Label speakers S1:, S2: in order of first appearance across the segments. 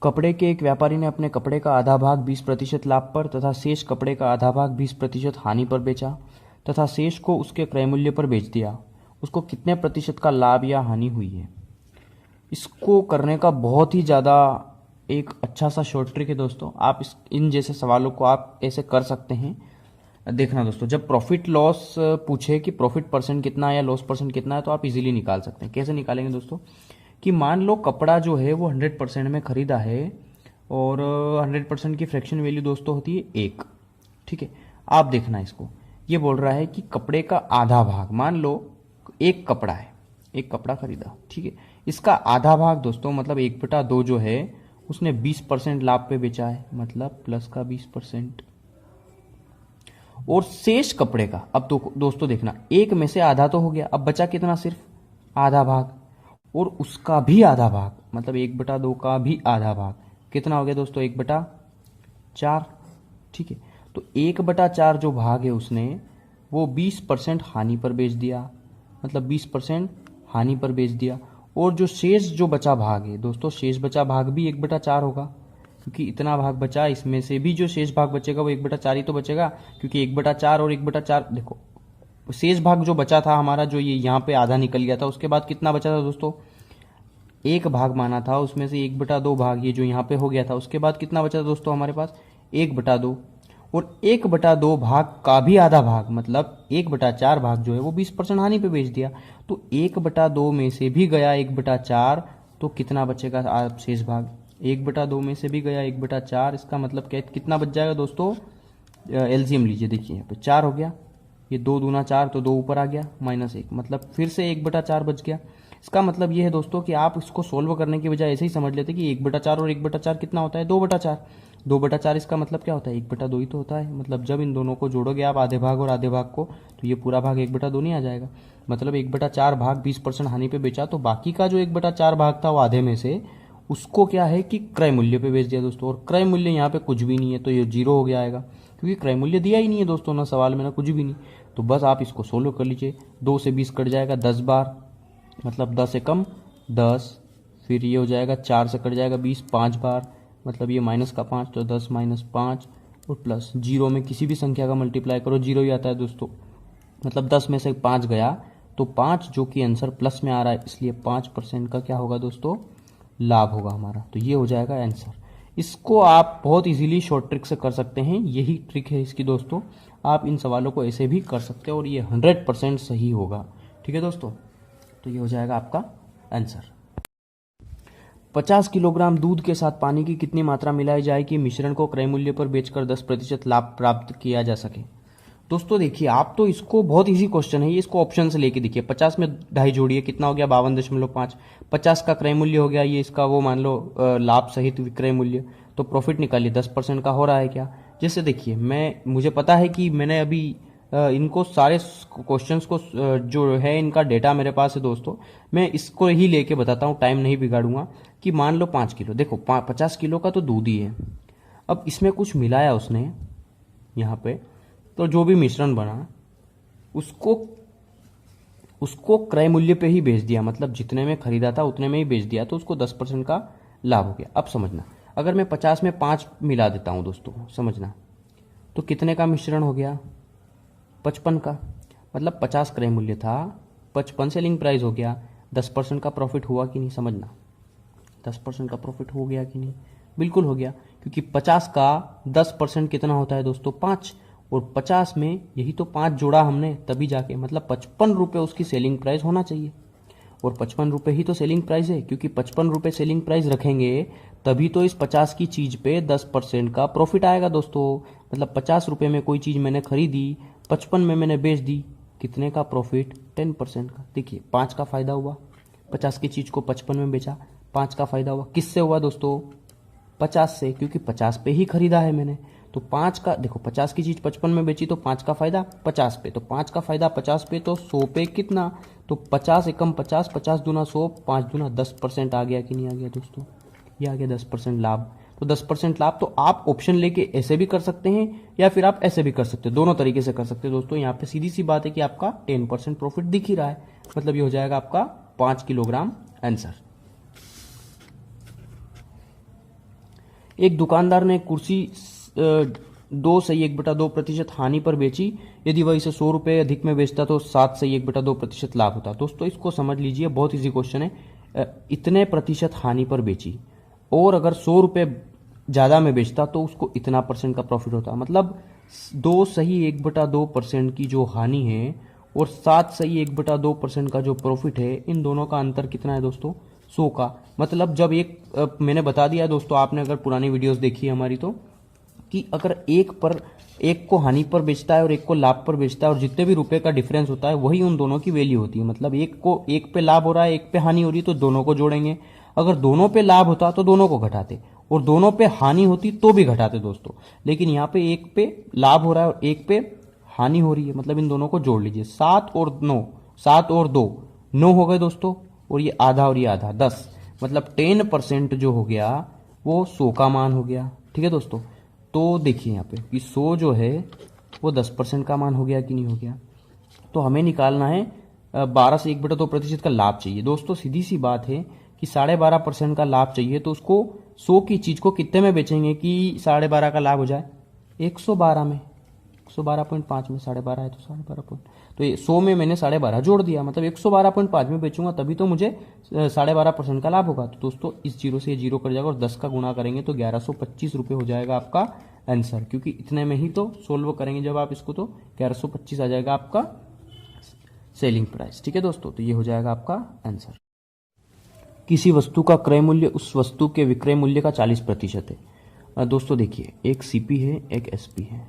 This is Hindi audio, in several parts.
S1: कपड़े के एक व्यापारी ने अपने कपड़े का आधा भाग 20% लाभ पर तथा शेष कपड़े का आधा भाग 20% हानि पर बेचा तथा शेष को उसके क्रय मूल्य पर बेच दिया। उसको कितने प्रतिशत का लाभ या हानि हुई है? इसको करने का बहुत ही ज़्यादा एक अच्छा सा शॉर्ट ट्रिक है दोस्तों। आप इन जैसे सवालों को आप ऐसे कर सकते हैं। देखना दोस्तों, जब प्रॉफिट लॉस पूछे कि प्रॉफिट परसेंट कितना है या लॉस परसेंट कितना है, तो आप इजीली निकाल सकते हैं। कैसे निकालेंगे दोस्तों? कि मान लो कपड़ा जो है वो 100% में खरीदा है और 100% की फ्रैक्शन वैल्यू दोस्तों होती है 1। ठीक है, आप देखना इसको, ये बोल रहा है कि कपड़े का आधा भाग, मान लो एक कपड़ा है, एक कपड़ा खरीदा, ठीक है, इसका आधा भाग दोस्तों मतलब 1/2 जो है उसने 20% लाभ पे बेचा है, मतलब प्लस का 20%। और शेष कपड़े का, अब तो दोस्तों देखना, एक में से आधा तो हो गया, अब बचा कितना? सिर्फ आधा भाग, और उसका भी आधा भाग, मतलब 1/2 का भी आधा भाग कितना हो गया दोस्तों? 1/4। ठीक है, तो 1/4 जो भाग है उसने वो 20% हानि पर बेच दिया, मतलब 20% हानि पर बेच दिया। और जो शेष जो बचा भाग है दोस्तों, शेष बचा भाग भी 1/4 होगा, क्योंकि इतना भाग बचा, इसमें से भी जो शेष भाग बचेगा वो 1/4 ही तो बचेगा, क्योंकि 1/4 और 1/4 देखो, शेष भाग जो बचा था हमारा, जो ये यहाँ पे आधा निकल गया था, उसके बाद कितना बचा था दोस्तों? एक भाग माना था, उसमें से 1/2 भाग ये जो यहाँ पे हो गया था, उसके बाद कितना बचा था दोस्तों हमारे पास? 1/2। और 1/2 भाग का भी आधा भाग, मतलब 1/4 भाग जो है वो 20% हानि पे बेच दिया। तो 1/2 में से भी गया 1/4, तो कितना बचेगा शेष भाग? 1/2 में से भी गया 1/4, इसका मतलब क्या, कितना बच जाएगा दोस्तों? एलसीएम लीजिए, देखिए यहाँ पे 4 हो गया, ये 2 दूना 4, तो 2 ऊपर आ गया, -1, मतलब फिर से 1/4 बच गया। इसका मतलब ये है दोस्तों कि आप इसको सोल्व करने की बजाय ऐसे ही समझ लेते कि 1/4 और 1/4 कितना होता है? 2/4। 2/4 इसका मतलब क्या होता है? 1/2 ही तो होता है। मतलब जब इन दोनों को जोड़ोगे आप, आधे भाग और आधे भाग को, तो ये पूरा भाग 1/2 नहीं आ जाएगा। मतलब 1/4 भाग 20% हानि पे बेचा, तो बाकी का जो 1/4 भाग था वो आधे में से उसको क्या है कि क्रय मूल्य पे बेच दिया दोस्तों। और क्रय मूल्य यहाँ पे कुछ भी नहीं है, तो ये 0 हो गया आएगा, क्योंकि क्रय मूल्य दिया ही नहीं है दोस्तों, ना सवाल में ना कुछ भी नहीं। तो बस आप इसको सोल्व कर लीजिए। 2 से 20 कट जाएगा 10 बार, मतलब 10 एकम 10, फिर ये हो जाएगा 4 से कट जाएगा 20 5 बार, मतलब ये माइनस का 5, तो 10 - 5, और प्लस 0 में किसी भी संख्या का मल्टीप्लाई करो 0 ही आता है दोस्तों। मतलब 10 में से 5 गया, तो 5 जो कि आंसर प्लस में आ रहा है, इसलिए 5% का क्या होगा दोस्तों? लाभ होगा हमारा। तो ये हो जाएगा आंसर। इसको आप बहुत इजीली शॉर्ट ट्रिक से कर सकते हैं, यही ट्रिक है इसकी दोस्तों। आप इन सवालों को ऐसे भी कर सकते हो और ये 100% सही होगा। ठीक है दोस्तों, तो ये हो जाएगा आपका आंसर। 50 किलोग्राम दूध के साथ पानी की कितनी मात्रा मिलाई जाए कि मिश्रण को क्रय मूल्य पर बेचकर 10% लाभ प्राप्त किया जा सके? दोस्तों देखिए, आप तो इसको बहुत इजी क्वेश्चन है ये, इसको ऑप्शन से लेके देखिए। 50 में ढाई जोड़िए, कितना हो गया? 52.5। 50 का क्रय मूल्य हो गया ये, इसका वो मान लो लाभ सहित विक्रय मूल्य, तो प्रॉफिट निकालिए 10% का हो रहा है क्या? जैसे देखिए, मुझे पता है कि मैंने अभी इनको सारे क्वेश्चंस को जो है इनका डेटा मेरे पास है दोस्तों, मैं इसको ही लेके बताता हूँ, टाइम नहीं बिगाड़ूंगा। कि मान लो 5 किलो, देखो 50 किलो का तो दूध ही है, अब इसमें कुछ मिलाया उसने यहाँ पे, तो जो भी मिश्रण बना उसको उसको क्रय मूल्य पे ही बेच दिया, मतलब जितने में खरीदा था उतने में ही बेच दिया, तो उसको 10% का लाभ हो गया। अब समझना, अगर मैं 50 में 5 मिला देता हूँ दोस्तों, समझना, तो कितने का मिश्रण हो गया? 55 का। मतलब 50 क्रय मूल्य था, 55 सेलिंग प्राइस हो गया, 10% का प्रॉफिट हुआ कि नहीं? समझना, 10% का प्रॉफिट हो गया कि नहीं? बिल्कुल हो गया, क्योंकि 50 का 10% कितना होता है दोस्तों? 5, और 50 में यही तो 5 जोड़ा हमने, तभी जाके, मतलब 55 रुपये उसकी सेलिंग प्राइस होना चाहिए। और 55 रुपये ही तो सेलिंग प्राइस है, क्योंकि 55 रुपये सेलिंग प्राइस रखेंगे तभी तो इस 50 की चीज़ पे 10% का प्रॉफिट आएगा दोस्तों। मतलब 50 रुपये में कोई चीज़ मैंने खरीदी, 55 में मैंने बेच दी, कितने का प्रॉफिट? 10% का। देखिए 5 का फायदा हुआ, 50 की चीज़ को 55 में बेचा, 5 का फायदा हुआ। किससे हुआ दोस्तों? 50 से, क्योंकि 50 पे ही खरीदा है मैंने। तो 5 का, देखो 50 की चीज़ 55 में बेची, तो 5 का फायदा 50 पे, तो 5 का फायदा 50 पे, तो 100 पे कितना? तो 50 एकम 50, 50 दूना 100, 5 दूना 10% आ गया कि नहीं आ गया दोस्तों? ये आ गया 10% लाभ। तो 10% लाभ, तो आप ऑप्शन लेके ऐसे भी कर सकते हैं या फिर आप ऐसे भी कर सकते हैं, दोनों तरीके से कर सकते हैं दोस्तों। यहाँ पे सीधी सी बात है कि आपका 10% प्रॉफिट दिख ही रहा है, मतलब ये हो जाएगा आपका 5 किलोग्राम आंसर। एक दुकानदार ने कुर्सी 2.1/2% हानि पर बेची। यदि वह इसे 100 रुपये अधिक में बेचता तो 7.1/2% लाभ होता। दोस्तों इसको समझ लीजिए, बहुत इजी क्वेश्चन है। इतने प्रतिशत हानि पर बेची और अगर 100 रुपये ज़्यादा में बेचता तो उसको इतना % का प्रॉफिट होता। मतलब 2.1/2% की जो हानि है और 7.1/2% का जो प्रॉफिट है, इन दोनों का अंतर कितना है दोस्तों? 100 का। मतलब जब मैंने बता दिया दोस्तों, आपने अगर पुरानी वीडियोस देखी है हमारी तो, कि अगर एक को हानि पर बेचता है और एक को लाभ पर बेचता है और जितने भी रुपए का डिफरेंस होता है वही उन दोनों की वैल्यू होती है। मतलब एक पे लाभ हो रहा है, एक पे हानि हो रही है, तो दोनों को जोड़ेंगे। अगर दोनों पे लाभ होता तो दोनों को घटाते और दोनों पे हानि होती तो भी घटाते दोस्तों। लेकिन यहाँ पे एक पे लाभ हो रहा है और एक पे हानि हो रही है, मतलब इन दोनों को जोड़ लीजिए। 7 और 2 9 हो गए दोस्तों, और ये आधा और ये आधा 10, मतलब 10% जो हो गया वो 100 का मान हो गया। ठीक है दोस्तों, तो देखिए यहाँ पे कि 100 जो है वो 10% का मान हो गया कि नहीं हो गया। तो हमें निकालना है 12 से 1/2% का लाभ चाहिए। दोस्तों सीधी सी बात है कि 12.5% का लाभ चाहिए, तो उसको 100 की चीज को कितने में बेचेंगे कि 12.5 का लाभ हो जाए? 112 में, 112.5 में 12.5 है तो 12.5 तो ये 100 में मैंने 12.5 जोड़ दिया, मतलब 112.5 में बेचूंगा तभी तो मुझे 12.5% का लाभ होगा। तो दोस्तों इस जीरो से ये जीरो कट जाएगा और 10 का गुणा करेंगे तो 1125 रुपये हो जाएगा आपका आंसर, क्योंकि इतने में ही तो सोल्व करेंगे जब आप इसको, तो 1125 आ जाएगा आपका सेलिंग प्राइस। ठीक है दोस्तों, तो ये हो जाएगा आपका आंसर। किसी वस्तु का क्रय मूल्य उस वस्तु के विक्रय मूल्य का 40% है। दोस्तों देखिए, एक सीपी है, एक एसपी है।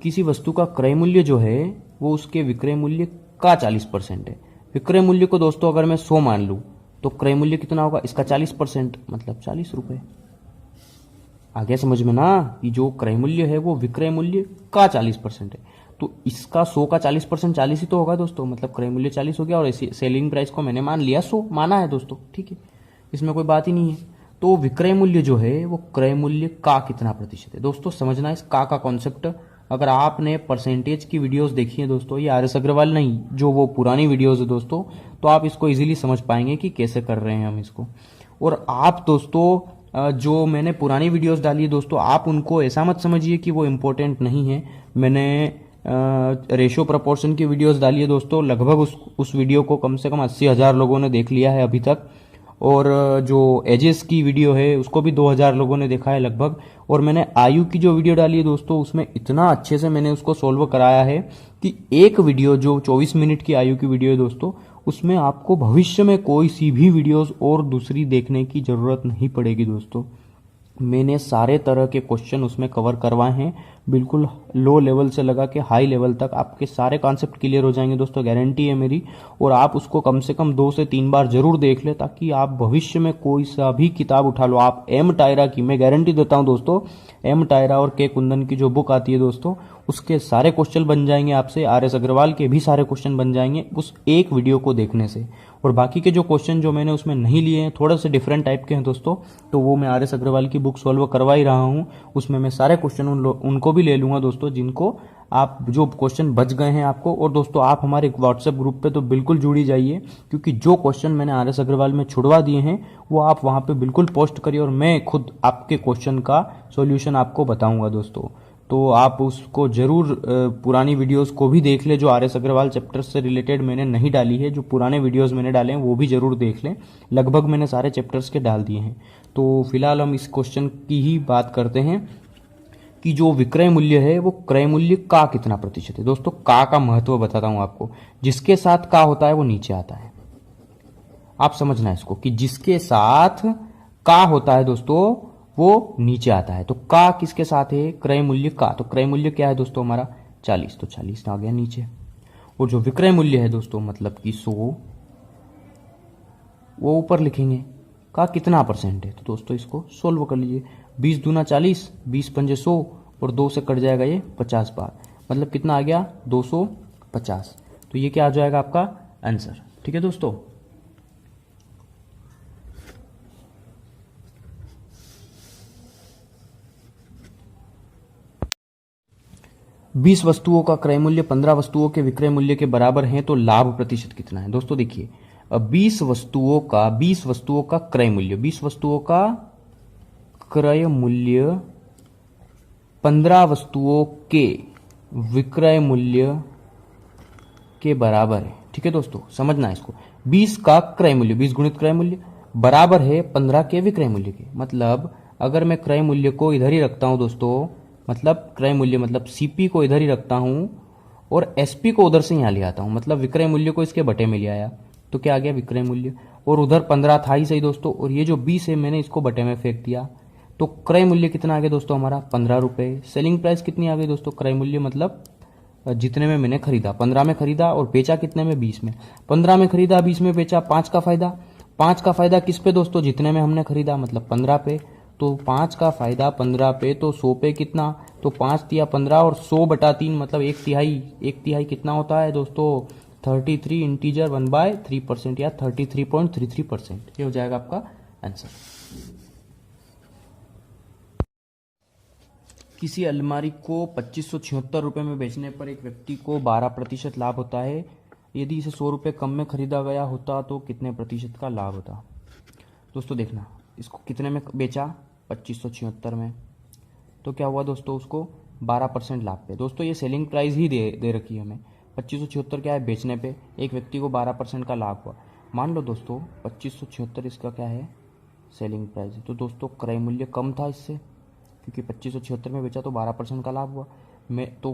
S1: किसी वस्तु का क्रय मूल्य जो है वो उसके विक्रय मूल्य का 40% है। विक्रय मूल्य को दोस्तों अगर मैं 100 मान लूं तो क्रय मूल्य कितना होगा? इसका 40%, मतलब 40 रुपये। आगे समझ में ना, कि जो क्रय मूल्य है वो विक्रय मूल्य का 40% है, तो इसका 100 का 40% 40 ही तो होगा दोस्तों, मतलब क्रय मूल्य 40 हो गया। और सेलिंग प्राइस को मैंने मान लिया 100, माना है दोस्तों, ठीक है, इसमें कोई बात ही नहीं है। तो विक्रय मूल्य जो है वो क्रय मूल्य का कितना प्रतिशत है? दोस्तों समझना इस का कॉन्सेप्ट। अगर आपने परसेंटेज की वीडियोस देखी है दोस्तों, ये आर एस अग्रवाल नहीं, जो वो पुरानी वीडियोस है दोस्तों, तो आप इसको इजीली समझ पाएंगे कि कैसे कर रहे हैं हम इसको। और आप दोस्तों जो मैंने पुरानी वीडियोस डाली है दोस्तों, आप उनको ऐसा मत समझिए कि वो इम्पोर्टेंट नहीं है। मैंने रेशियो प्रपोर्शन की वीडियोस डाली है दोस्तों, लगभग उस वीडियो को कम से कम 80,000 लोगों ने देख लिया है अभी तक। और जो एजेस की वीडियो है उसको भी 2000 लोगों ने देखा है लगभग। और मैंने आयु की जो वीडियो डाली है दोस्तों, उसमें इतना अच्छे से मैंने उसको सोल्व कराया है कि एक वीडियो जो 24 मिनट की आयु की वीडियो है दोस्तों, उसमें आपको भविष्य में कोई सी भी वीडियोस और दूसरी देखने की जरूरत नहीं पड़ेगी दोस्तों। मैंने सारे तरह के क्वेश्चन उसमें कवर करवाए हैं, बिल्कुल लो लेवल से लगा के हाई लेवल तक आपके सारे कॉन्सेप्ट क्लियर हो जाएंगे दोस्तों, गारंटी है मेरी। और आप उसको कम से कम 2 से 3 बार जरूर देख ले, ताकि आप भविष्य में कोई सा भी किताब उठा लो, आप एम टायरा की, मैं गारंटी देता हूं दोस्तों, एम टायरा और के कुंदन की जो बुक आती है दोस्तों, उसके सारे क्वेश्चन बन जाएंगे आपसे। आर एस अग्रवाल के भी सारे क्वेश्चन बन जाएंगे उस एक वीडियो को देखने से। और बाकी के जो क्वेश्चन जो मैंने उसमें नहीं लिए हैं, थोड़े से डिफरेंट टाइप के हैं दोस्तों, तो वो मैं आर एस अग्रवाल की बुक सॉल्व करवा ही रहा हूं। उसमें मैं सारे क्वेश्चन उनको भी ले लूंगा दोस्तों, जिनको आप, जो क्वेश्चन बच गए हैं आपको। और दोस्तों आप हमारे व्हाट्सएप ग्रुप पे तो बिल्कुल जुड़ी जाइए, क्योंकि जो क्वेश्चन मैंने आर एस अग्रवाल में छुड़वा दिए हैं वो आप वहां पे बिल्कुल पोस्ट करिए, और मैं खुद आपके क्वेश्चन का सॉल्यूशन आपको बताऊंगा दोस्तों। तो आप उसको जरूर पुरानी वीडियोस को भी देख ले, जो आर एस अग्रवाल चैप्टर से रिलेटेड मैंने नहीं डाली है, जो पुराने वीडियोस मैंने डाले हैं वो भी जरूर देख लें। लगभग मैंने सारे चैप्टर्स के डाल दिए हैं। तो फिलहाल हम इस क्वेश्चन की ही बात करते हैं कि जो विक्रय मूल्य है वो क्रय मूल्य का कितना प्रतिशत है। दोस्तों का महत्व बताता हूं आपको, जिसके साथ का होता है वो नीचे आता है। आप समझना इसको, कि जिसके साथ का होता है दोस्तों वो नीचे आता है। तो का किसके साथ है? क्रय मूल्य का। तो क्रय मूल्य क्या है दोस्तों हमारा? 40, तो 40 आ गया नीचे। और जो विक्रय मूल्य है दोस्तों, मतलब कि 100, वो ऊपर लिखेंगे। का कितना परसेंट है? तो दोस्तों इसको सोल्व कर लीजिए। 20 दूना 40, 20 पंजे 100, और 2 से कट जाएगा ये 50 बार, मतलब कितना आ गया? 250। तो ये क्या आ जाएगा आपका आंसर। ठीक है दोस्तों, 20 वस्तुओं का क्रय मूल्य 15 वस्तुओं के विक्रय मूल्य के बराबर है, तो लाभ प्रतिशत कितना है? दोस्तों देखिए, 20 वस्तुओं का क्रय मूल्य, 20 वस्तुओं का क्रय मूल्य 15 वस्तुओं के विक्रय मूल्य के बराबर है। ठीक है दोस्तों, समझना है इसको। 20 का क्रय मूल्य, 20 गुणित क्रय मूल्य बराबर है 15 के विक्रय मूल्य के। मतलब अगर मैं क्रय मूल्य को इधर ही रखता हूं दोस्तों, मतलब क्रय मूल्य मतलब सीपी को इधर ही रखता हूं और एसपी को उधर से यहां ले आता हूं, मतलब विक्रय मूल्य को इसके बटे में ले आया, तो क्या आ गया विक्रय मूल्य। और उधर 15 था ही सही दोस्तों, और ये जो 20 है मैंने इसको बटे में फेंक दिया, तो क्रय मूल्य कितना आ गया दोस्तों हमारा 15 रुपए। सेलिंग प्राइस कितनी आ गई दोस्तों, क्रय मूल्य मतलब जितने में मैंने खरीदा, 15 में खरीदा और बेचा कितने में 20 में। 15 में खरीदा 20 में बेचा, 5 का फायदा। 5 का फायदा किस पे दोस्तों, जितने में हमने खरीदा मतलब 15 पे। तो 5 का फायदा 15 पे, तो 100 पे कितना, तो 5 तिया 15 और 100 बटा 3 मतलब 1/3। 1/3 कितना होता है दोस्तों 33 इंटीजर 1/3% या 33.33%। ये हो जाएगा आपका आंसर। किसी अलमारी को 2576 रुपये में बेचने पर एक व्यक्ति को 12% लाभ होता है। यदि इसे 100 रुपये कम में खरीदा गया होता तो कितने प्रतिशत का लाभ होता। दोस्तों देखना, इसको कितने में बेचा 2576 में, तो क्या हुआ दोस्तों उसको 12% लाभ पे। दोस्तों ये सेलिंग प्राइस ही दे रखी है हमें, 2576 क्या है बेचने पे, एक व्यक्ति को 12% का लाभ हुआ। मान लो दोस्तों 2576 इसका क्या है सेलिंग प्राइस है, तो दोस्तों क्रय मूल्य कम था इससे, क्योंकि 2576 में बेचा तो 12% का लाभ हुआ। मैं तो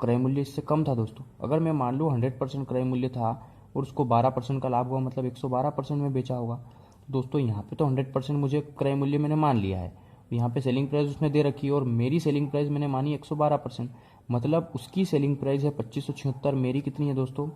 S1: क्रय मूल्य इससे कम था दोस्तों। अगर मैं मान लूँ 100% क्रय मूल्य था और उसको 12% का लाभ हुआ, मतलब 112% में बेचा होगा। दोस्तों यहाँ पे तो 100% मुझे क्रय मूल्य मैंने मान लिया है, यहाँ पे सेलिंग प्राइस उसने दे रखी है और मेरी सेलिंग प्राइस मैंने मानी 112%, मतलब उसकी सेलिंग प्राइस है 2576, मेरी कितनी है दोस्तों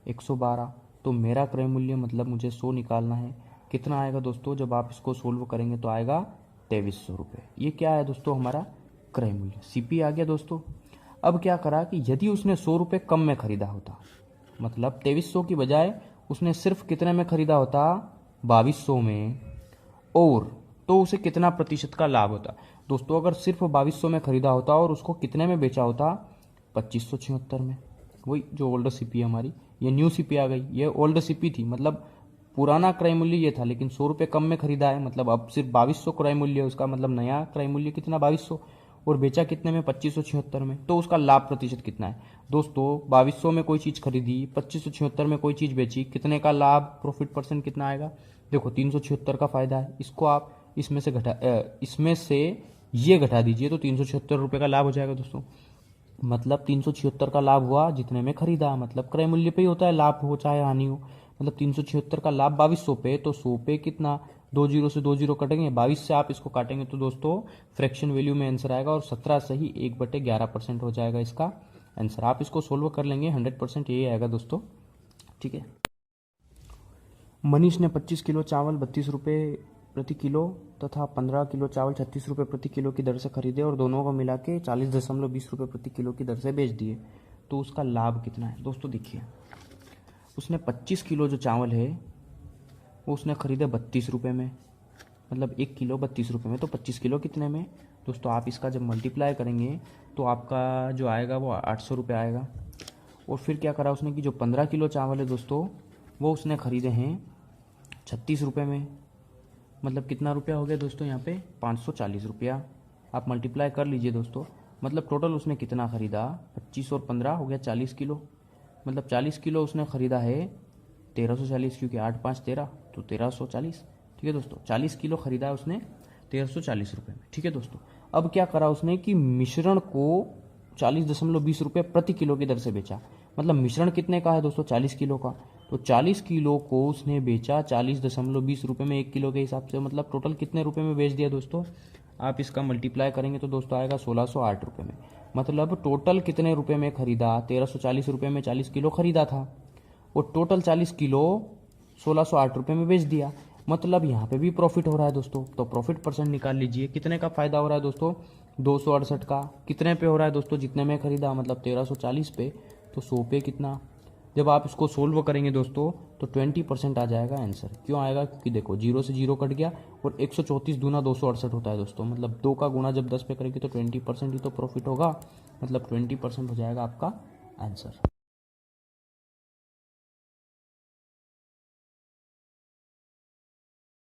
S1: 112। तो मेरा क्रय मूल्य मतलब मुझे 100 निकालना है। कितना आएगा दोस्तों, जब आप इसको सोल्व करेंगे तो आएगा 2300 रुपये। ये क्या है दोस्तों हमारा क्रय मूल्य, सीपी आ गया दोस्तों। अब क्या करा कि यदि उसने 100 रुपये कम में खरीदा होता, मतलब 2300 की बजाय उसने सिर्फ कितने में खरीदा होता 2200 में, और तो उसे कितना प्रतिशत का लाभ होता दोस्तों। अगर सिर्फ 2200 में खरीदा होता और उसको कितने में बेचा होता 2576 में, वही जो ओल्ड सीपी है हमारी, ये न्यू सीपी आ गई, ये ओल्ड सीपी थी, मतलब पुराना क्रय मूल्य ये था, लेकिन 100 रुपये कम में खरीदा है, मतलब अब सिर्फ 2200 क्रय मूल्य है उसका, मतलब नया क्रय मूल्य कितना 2200, और बेचा कितने में 2576 में, तो उसका लाभ प्रतिशत कितना है दोस्तों। 2200 में कोई चीज खरीदी, 2576 में कोई चीज बेची, कितने का लाभ प्रॉफिट परसेंट कितना आएगा, देखो 376 का फायदा है, इसको आप इसमें से ये घटा दीजिए तो 376 रुपये का लाभ हो जाएगा दोस्तों। मतलब 376 का लाभ हुआ जितने में खरीदा, मतलब क्रय मूल्य पे ही होता है लाभ हो चाहे हानि हो। मतलब 376 का लाभ 2200 पे, तो 100 पे कितना, 2 जीरो से 2 जीरो कटेंगे, 22 से आप इसको काटेंगे तो दोस्तों फ्रैक्शन वैल्यू में आंसर आएगा और 17 से ही 1/11% हो जाएगा इसका आंसर। आप इसको सोल्व कर लेंगे 100% यही आएगा दोस्तों। ठीक है। मनीष ने 25 किलो चावल 32 रुपये प्रति किलो तथा 15 किलो चावल 36 रुपये प्रति किलो की दर से खरीदे और दोनों को मिला के 40.20 रुपये प्रति किलो की दर से बेच दिए, तो उसका लाभ कितना है दोस्तों। देखिए उसने 25 किलो जो चावल है वो उसने खरीदे 32 रुपये में, मतलब 1 किलो 32 रुपये में, तो 25 किलो कितने में दोस्तों। आप इसका जब मल्टीप्लाई करेंगे तो आपका जो आएगा वो 800 रुपये आएगा। और फिर क्या करा उसने कि जो 15 किलो चावल है दोस्तों वो उसने खरीदे हैं 36 रुपये में, मतलब कितना रुपया हो गया दोस्तों यहाँ पे 540 रुपया। आप मल्टीप्लाई कर लीजिए दोस्तों, मतलब टोटल उसने कितना खरीदा 25 और 15 हो गया 40 किलो, मतलब 40 किलो उसने खरीदा है 1340, क्योंकि 8 5 13 तो 1340। ठीक है दोस्तों, 40 किलो खरीदा है उसने 1340 रुपये में। ठीक है दोस्तों, अब क्या करा उसने कि मिश्रण को 40.20 रुपये प्रति किलो की दर से बेचा। मतलब मिश्रण कितने का है दोस्तों 40 किलो का, तो 40 किलो को उसने बेचा 40.20 रुपये में 1 किलो के हिसाब से, मतलब टोटल कितने रुपए में बेच दिया दोस्तों। आप इसका मल्टीप्लाई करेंगे तो दोस्तों आएगा 1608 रुपये में। मतलब टोटल कितने रुपए में खरीदा 1340 रुपये में 40 किलो खरीदा था, और टोटल 40 किलो 1608 रुपये में बेच दिया, मतलब यहाँ पे भी प्रॉफिट हो रहा है दोस्तों। तो प्रॉफिट परसेंट निकाल लीजिए, कितने का फायदा हो रहा है दोस्तों 268 का। कितने पे हो रहा है दोस्तों जितने में खरीदा, मतलब 1340 पे, तो 100 पे कितना। जब आप इसको सोल्व करेंगे दोस्तों तो 20% आ जाएगा आंसर। क्यों आएगा, क्योंकि देखो 0 से 0 कट गया और 134 दूना 268 होता है दोस्तों, मतलब 2 का गुना जब 10 पे करेंगे तो 20% ही तो प्रॉफिट होगा, मतलब 20% हो जाएगा आपका आंसर।